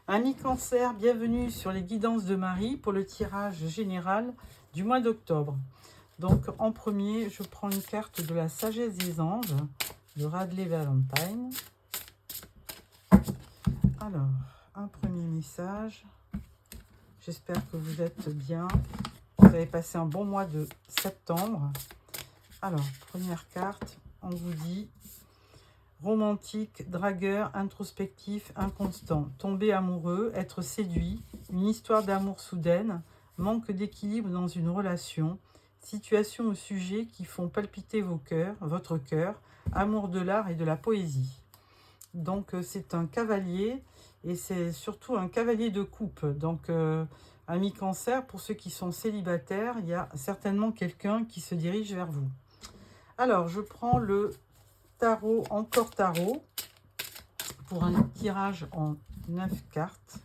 Amis Cancer, bienvenue sur les guidances de Marie pour le tirage général du mois d'octobre. Donc en premier, je prends une carte de la sagesse des anges de Radley Valentine. Alors, un premier message. J'espère que vous êtes bien. Vous avez passé un bon mois de septembre. Alors, première carte, on vous dit romantique, dragueur, introspectif, inconstant, tomber amoureux, être séduit, une histoire d'amour soudaine, manque d'équilibre dans une relation, situation ou sujet qui font palpiter vos cœurs, votre cœur, amour de l'art et de la poésie. Donc c'est un cavalier et c'est surtout un cavalier de coupe. Donc amis Cancer, pour ceux qui sont célibataires, il y a certainement quelqu'un qui se dirige vers vous. Alors je prends le tarot, encore tarot, pour un tirage en 9 cartes.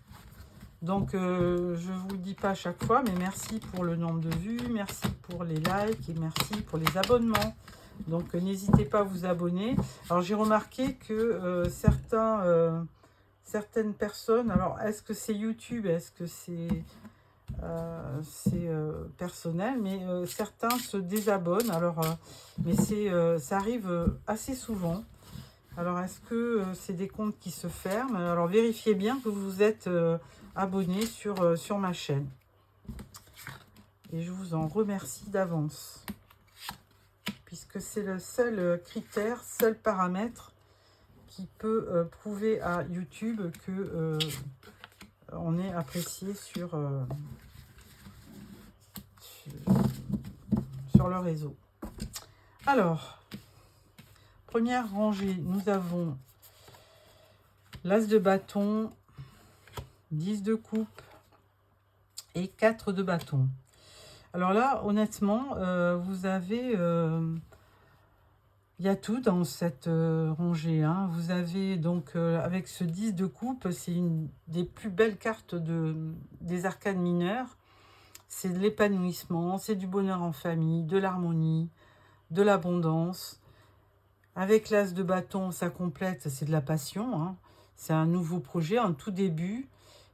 Donc, je ne vous le dis pas à chaque fois, mais merci pour le nombre de vues, merci pour les likes et merci pour les abonnements. Donc, n'hésitez pas à vous abonner. Alors, j'ai remarqué que certaines personnes, alors, est-ce que c'est YouTube, est-ce que c'est personnel, mais certains se désabonnent. Alors, mais ça arrive assez souvent. Alors, est-ce que c'est des comptes qui se ferment? Alors, vérifiez bien que vous êtes abonné sur ma chaîne. Et je vous en remercie d'avance. Puisque c'est le seul critère, seul paramètre qui peut prouver à YouTube que on est apprécié sur le réseau. Alors, première rangée, nous avons l'as de bâton, 10 de coupe et 4 de bâton. Alors là, honnêtement, vous avez... il y a tout dans cette rangée. Hein. Vous avez donc, avec ce 10 de coupe, c'est une des plus belles cartes des arcanes mineures. C'est de l'épanouissement, c'est du bonheur en famille, de l'harmonie, de l'abondance. Avec l'as de bâton, ça complète, c'est de la passion. Hein. C'est un nouveau projet, un tout début.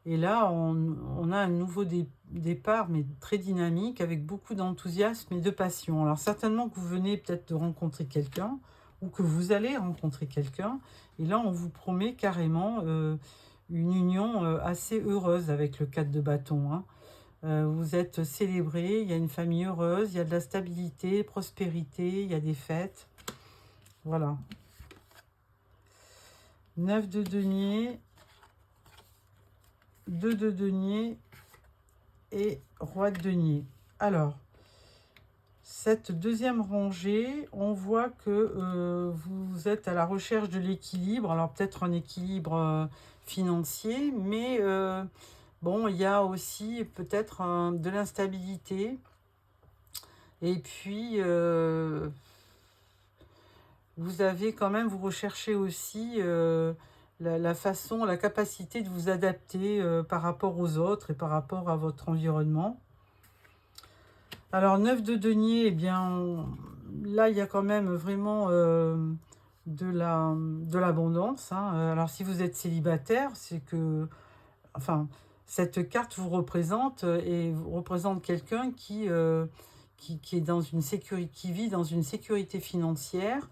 Et là, on a un nouveau départ, mais très dynamique, avec beaucoup d'enthousiasme et de passion. Alors certainement que vous venez peut-être de rencontrer quelqu'un, ou que vous allez rencontrer quelqu'un. Et là, on vous promet carrément une union assez heureuse avec le 4 de bâton. Hein. Vous êtes célébrés, il y a une famille heureuse, il y a de la stabilité, prospérité, il y a des fêtes. Voilà. 9 de denier, 2 de denier et roi de denier. Alors, cette deuxième rangée, on voit que vous êtes à la recherche de l'équilibre. Alors, peut-être un équilibre financier, mais bon, il y a aussi peut-être de l'instabilité. Et puis, vous avez quand même, vous recherchez aussi la façon, la capacité de vous adapter par rapport aux autres et par rapport à votre environnement. Alors, 9 de denier, eh bien, là, il y a quand même vraiment de l'abondance. Hein. Alors, si vous êtes célibataire, c'est que, enfin, cette carte vous représente et vous représente quelqu'un qui est dans une sécurité, qui vit dans une sécurité financière,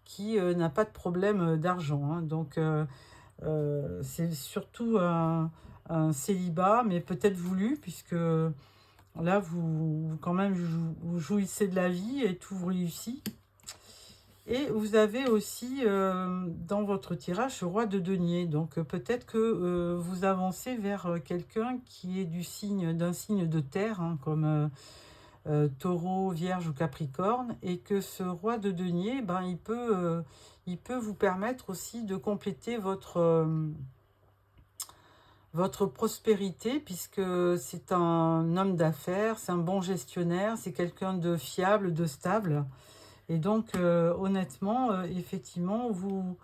qui n'a pas de problème d'argent. Hein. Donc, c'est surtout un célibat, mais peut-être voulu, puisque là, vous quand même, vous jouissez de la vie et tout vous réussit. Et vous avez aussi dans votre tirage ce roi de denier. Donc peut-être que vous avancez vers quelqu'un qui est d'un signe de terre, hein, comme Taureau, Vierge ou Capricorne, et que ce roi de denier, ben, il peut vous permettre aussi de compléter votre prospérité, puisque c'est un homme d'affaires, c'est un bon gestionnaire, c'est quelqu'un de fiable, de stable. Et donc, honnêtement, effectivement, vous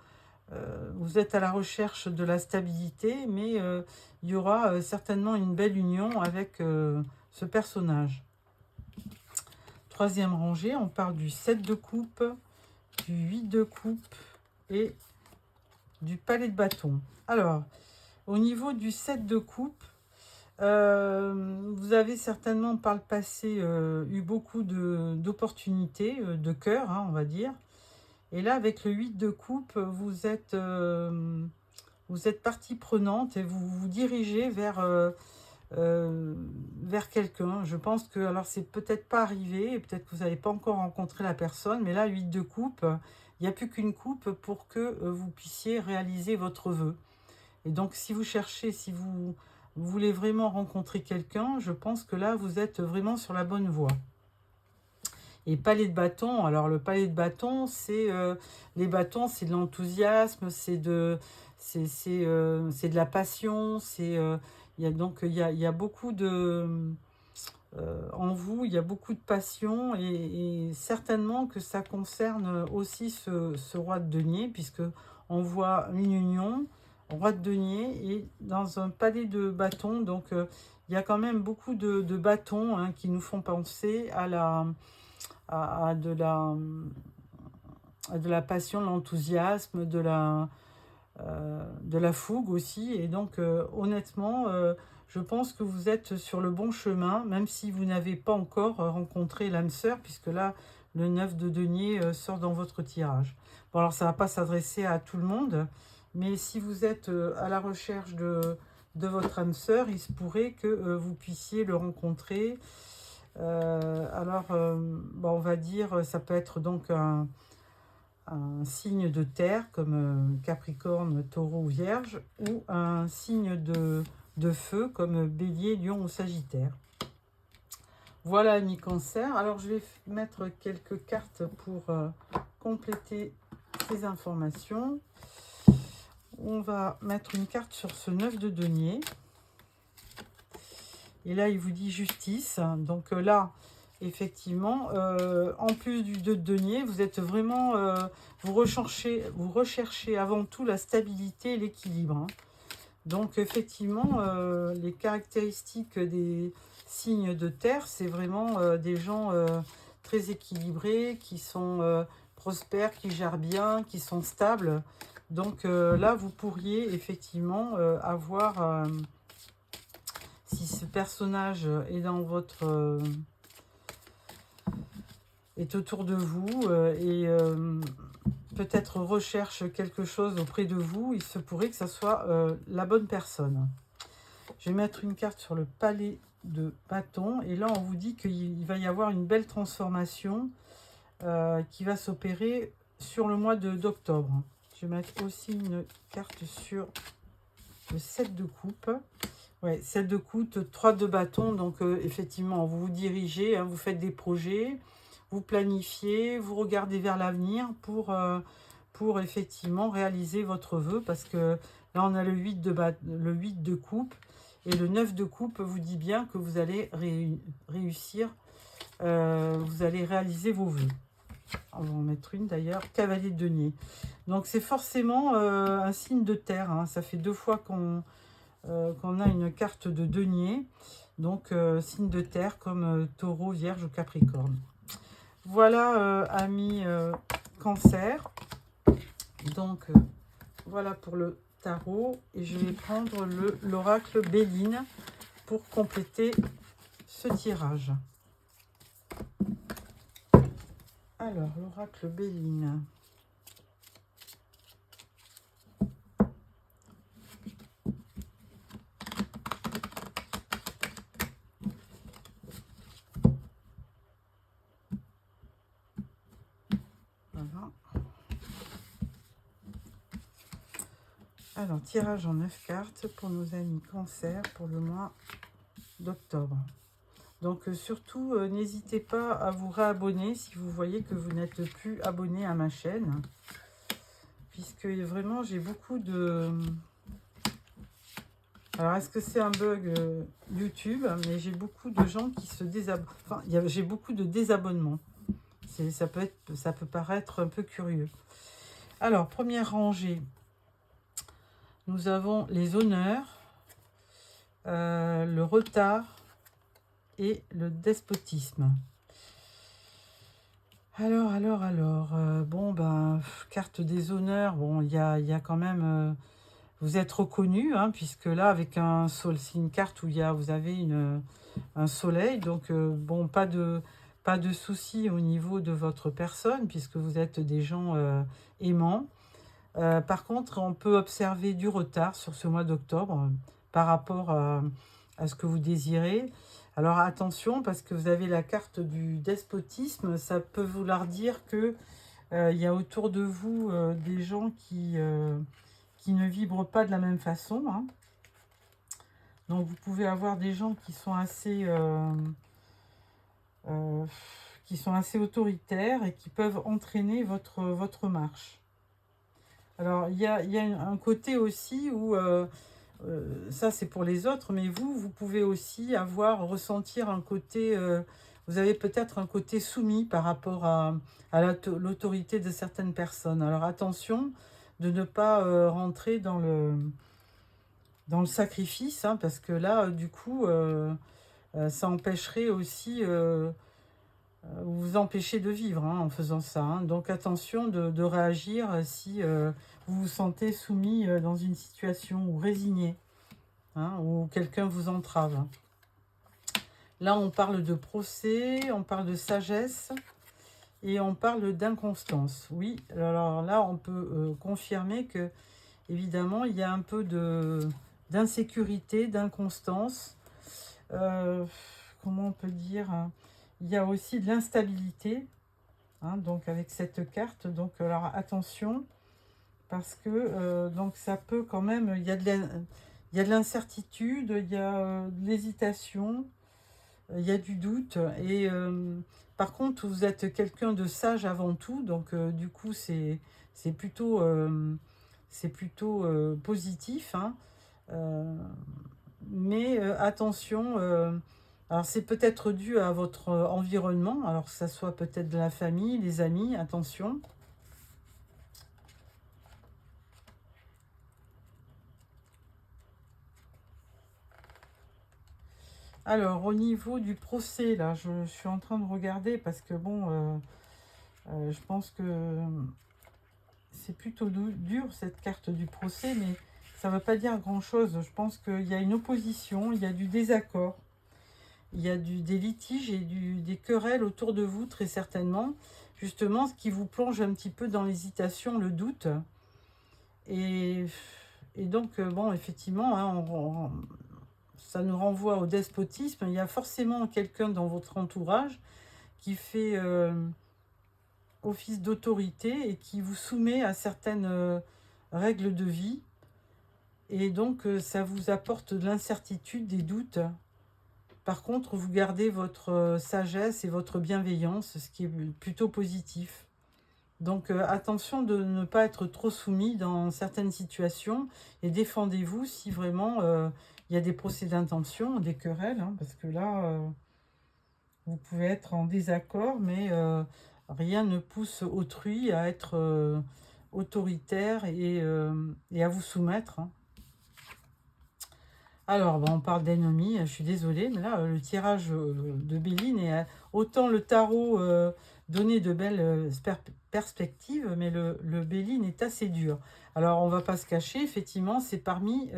êtes à la recherche de la stabilité, mais il y aura certainement une belle union avec ce personnage. Troisième rangée, on parle du 7 de coupe, du 8 de coupe et du palais de bâton. Alors, Au niveau du 7 de coupe, vous avez certainement par le passé eu beaucoup d'opportunités, de cœur, hein, on va dire. Et là, avec le 8 de coupe, vous êtes partie prenante et vous vous dirigez vers quelqu'un. Je pense que, alors c'est peut-être pas arrivé, et peut-être que vous n'avez pas encore rencontré la personne, mais là, 8 de coupe, il n'y a plus qu'une coupe pour que vous puissiez réaliser votre vœu. Et donc, si vous cherchez, si vous voulez vraiment rencontrer quelqu'un, je pense que là, vous êtes vraiment sur la bonne voie. Et palais de bâton, alors le palais de bâton, les bâtons, c'est de l'enthousiasme, c'est de la passion, il y a beaucoup de en vous, il y a beaucoup de passion et certainement que ça concerne aussi ce roi de denier, puisque on voit une union, roi de denier et dans un palais de bâtons, donc il y a quand même beaucoup de bâtons, hein, qui nous font penser à de la passion, de l'enthousiasme, de la fougue aussi. Et donc, honnêtement, je pense que vous êtes sur le bon chemin, même si vous n'avez pas encore rencontré l'âme sœur, puisque là, le 9 de denier sort dans votre tirage. Bon, alors ça ne va pas s'adresser à tout le monde, mais si vous êtes à la recherche de votre âme sœur, il se pourrait que vous puissiez le rencontrer. Bon, on va dire, ça peut être donc un signe de terre comme Capricorne, Taureau ou Vierge, ou un signe de feu comme Bélier, Lion ou Sagittaire. Voilà, amis Cancer. Alors, je vais mettre quelques cartes pour compléter ces informations. On va mettre une carte sur ce 9 de denier. Et là, il vous dit justice. Donc là, effectivement, en plus du 2 de denier, vous êtes vraiment, vous recherchez avant tout la stabilité et l'équilibre, hein. Donc effectivement, les caractéristiques des signes de terre, c'est vraiment des gens très équilibrés, qui sont prospères, qui gèrent bien, qui sont stables. Donc là, vous pourriez effectivement avoir, si ce personnage est dans votre est autour de vous et peut-être recherche quelque chose auprès de vous, il se pourrait que ça soit la bonne personne. Je vais mettre une carte sur le palais de bâton et là on vous dit qu'il va y avoir une belle transformation qui va s'opérer sur le mois d'octobre. Je vais mettre aussi une carte sur le 7 de coupe. Ouais, 7 de coupe, 3 de bâton, donc effectivement vous vous dirigez, hein, vous faites des projets, vous planifiez, vous regardez vers l'avenir pour effectivement réaliser votre vœu, parce que là on a le 8 de coupe et le 9 de coupe vous dit bien que vous allez réussir, vous allez réaliser vos vœux. On va en mettre une d'ailleurs, cavalier de denier. Donc c'est forcément un signe de terre, hein. Ça fait 2 fois qu'on a une carte de denier, donc signe de terre comme Taureau, Vierge ou Capricorne. Voilà, amis Cancer. Donc voilà pour le tarot, et je vais prendre l'oracle Béline pour compléter ce tirage. Alors, l'oracle Béline. Voilà. Alors, tirage en 9 cartes pour nos amis Cancer pour le mois d'octobre. Donc, surtout, n'hésitez pas à vous réabonner si vous voyez que vous n'êtes plus abonné à ma chaîne. Puisque vraiment, j'ai beaucoup de... Alors, est-ce que c'est un bug YouTube? Mais j'ai beaucoup de gens qui se désabonnent. Enfin, j'ai beaucoup de désabonnements. Ça peut paraître un peu curieux. Alors, première rangée. Nous avons les honneurs, le retard et le despotisme. Alors, bon, ben, carte des honneurs, bon, il y a quand même, vous êtes reconnu, hein, puisque là, avec un sol, c'est une carte où vous avez un soleil. Donc, bon, pas de soucis au niveau de votre personne, puisque vous êtes des gens aimants. Par contre, on peut observer du retard sur ce mois d'octobre par rapport à ce que vous désirez. Alors attention, parce que vous avez la carte du despotisme, ça peut vouloir dire que il y a autour de vous des gens qui ne vibrent pas de la même façon, hein. Donc vous pouvez avoir des gens euh, qui sont assez autoritaires et qui peuvent entraîner votre marche. Alors il y a un côté aussi où, ça c'est pour les autres, mais vous pouvez aussi ressentir un côté, vous avez peut-être un côté soumis par rapport à l'autorité de certaines personnes. Alors attention de ne pas rentrer dans le sacrifice, hein, parce que là, du coup, ça empêcherait aussi, vous empêcher de vivre, hein, en faisant ça, hein. Donc attention de réagir si vous vous sentez soumis dans une situation ou résigné, hein, ou quelqu'un vous entrave. Là, on parle de procès, on parle de sagesse et on parle d'inconstance. Oui, alors là, on peut confirmer que, évidemment, il y a un peu d'insécurité, d'inconstance. Comment on peut dire, hein, il y a aussi de l'instabilité, hein, donc avec cette carte. Donc, alors attention, parce que donc ça peut quand même, il y a de l'incertitude, il y a de l'hésitation, il y a du doute. Et par contre, vous êtes quelqu'un de sage avant tout, donc du coup, c'est plutôt, positif, hein. Mais attention, alors c'est peut-être dû à votre environnement, alors que ça soit peut-être de la famille, les amis, attention. Alors au niveau du procès, là, je suis en train de regarder parce que bon, je pense que c'est plutôt dur cette carte du procès, mais ça ne veut pas dire grand-chose. Je pense qu'il y a une opposition, il y a du désaccord. Il y a des litiges et des querelles autour de vous, très certainement. Justement, ce qui vous plonge un petit peu dans l'hésitation, le doute. Et, et donc, bon, effectivement, hein, ça nous renvoie au despotisme. Il y a forcément quelqu'un dans votre entourage qui fait office d'autorité et qui vous soumet à certaines règles de vie. Et donc, ça vous apporte de l'incertitude, des doutes. Par contre, vous gardez votre sagesse et votre bienveillance, ce qui est plutôt positif. Donc attention de ne pas être trop soumis dans certaines situations et défendez-vous si vraiment il y a des procès d'intention, des querelles, hein, parce que là, vous pouvez être en désaccord, mais rien ne pousse autrui à être autoritaire et à vous soumettre, hein. Alors, on parle d'ennemis, je suis désolée, mais là, le tirage de Béline, est autant le tarot donnait de belles perspectives, mais le Béline est assez dur. Alors, on ne va pas se cacher, effectivement, c'est parmi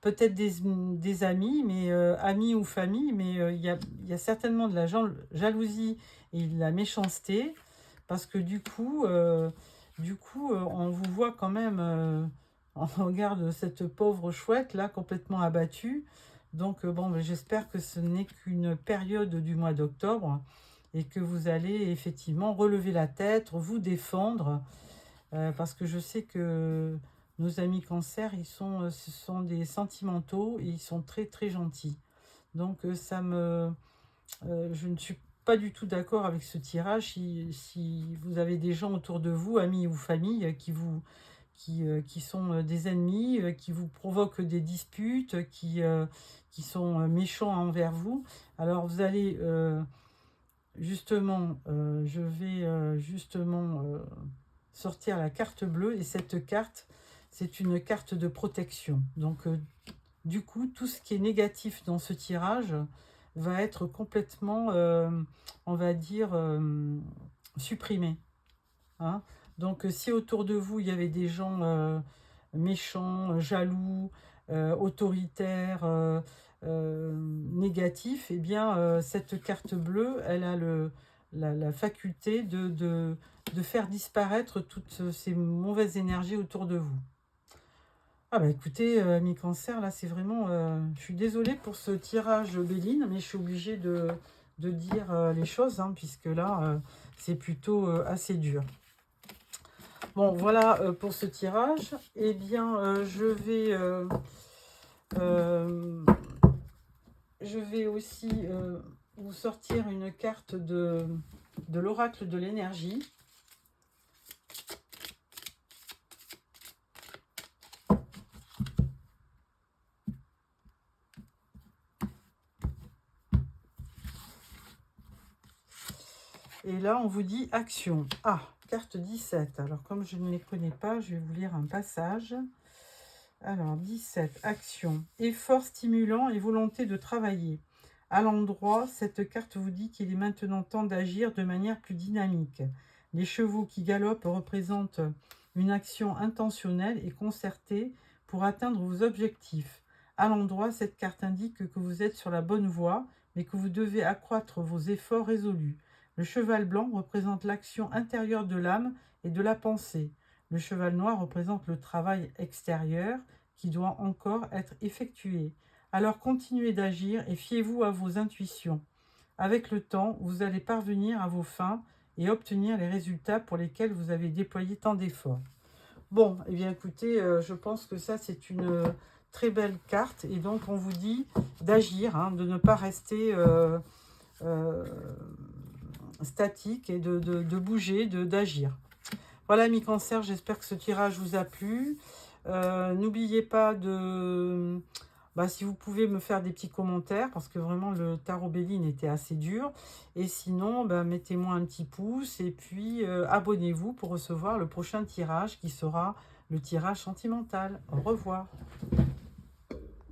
peut-être des amis, mais amis ou famille, mais il y a certainement de la jalousie et de la méchanceté, parce que du coup, on vous voit quand même... on regarde cette pauvre chouette là, complètement abattue. Donc bon, j'espère que ce n'est qu'une période du mois d'octobre et que vous allez effectivement relever la tête, vous défendre, parce que je sais que nos amis cancer, ce sont des sentimentaux et ils sont très très gentils. Donc je ne suis pas du tout d'accord avec ce tirage. Si vous avez des gens autour de vous, amis ou famille, qui sont des ennemis, qui vous provoquent des disputes, qui sont méchants envers vous. Alors vous allez justement, je vais justement sortir la carte bleue, et cette carte, c'est une carte de protection. Donc du coup, tout ce qui est négatif dans ce tirage va être complètement, on va dire, supprimé, hein. Donc si autour de vous, il y avait des gens méchant, jaloux, autoritaire, négatif, eh bien, cette carte bleue, elle a la faculté de faire disparaître toutes ces mauvaises énergies autour de vous. Ah bah écoutez, mes cancers, là, c'est vraiment... je suis désolée pour ce tirage Béline, mais je suis obligée de dire les choses, hein, puisque là, c'est plutôt assez dur. Bon, voilà pour ce tirage. Eh bien, je vais aussi vous sortir une carte de l'oracle de l'énergie. Et là, on vous dit action. Ah, carte 17. Alors, comme je ne les connais pas, je vais vous lire un passage. Alors, 17, action. Effort stimulant et volonté de travailler. À l'endroit, cette carte vous dit qu'il est maintenant temps d'agir de manière plus dynamique. Les chevaux qui galopent représentent une action intentionnelle et concertée pour atteindre vos objectifs. À l'endroit, cette carte indique que vous êtes sur la bonne voie, mais que vous devez accroître vos efforts résolus. Le cheval blanc représente l'action intérieure de l'âme et de la pensée. Le cheval noir représente le travail extérieur qui doit encore être effectué. Alors continuez d'agir et fiez-vous à vos intuitions. Avec le temps, vous allez parvenir à vos fins et obtenir les résultats pour lesquels vous avez déployé tant d'efforts. Bon, eh bien écoutez, je pense que ça c'est une très belle carte et donc on vous dit d'agir, hein, de ne pas rester statique et de bouger, d'agir. Voilà mes cancers, j'espère que ce tirage vous a plu. N'oubliez pas de... si vous pouvez me faire des petits commentaires, parce que vraiment le tarot Béline était assez dur. Et sinon, mettez-moi un petit pouce et puis abonnez-vous pour recevoir le prochain tirage qui sera le tirage sentimental. Au revoir.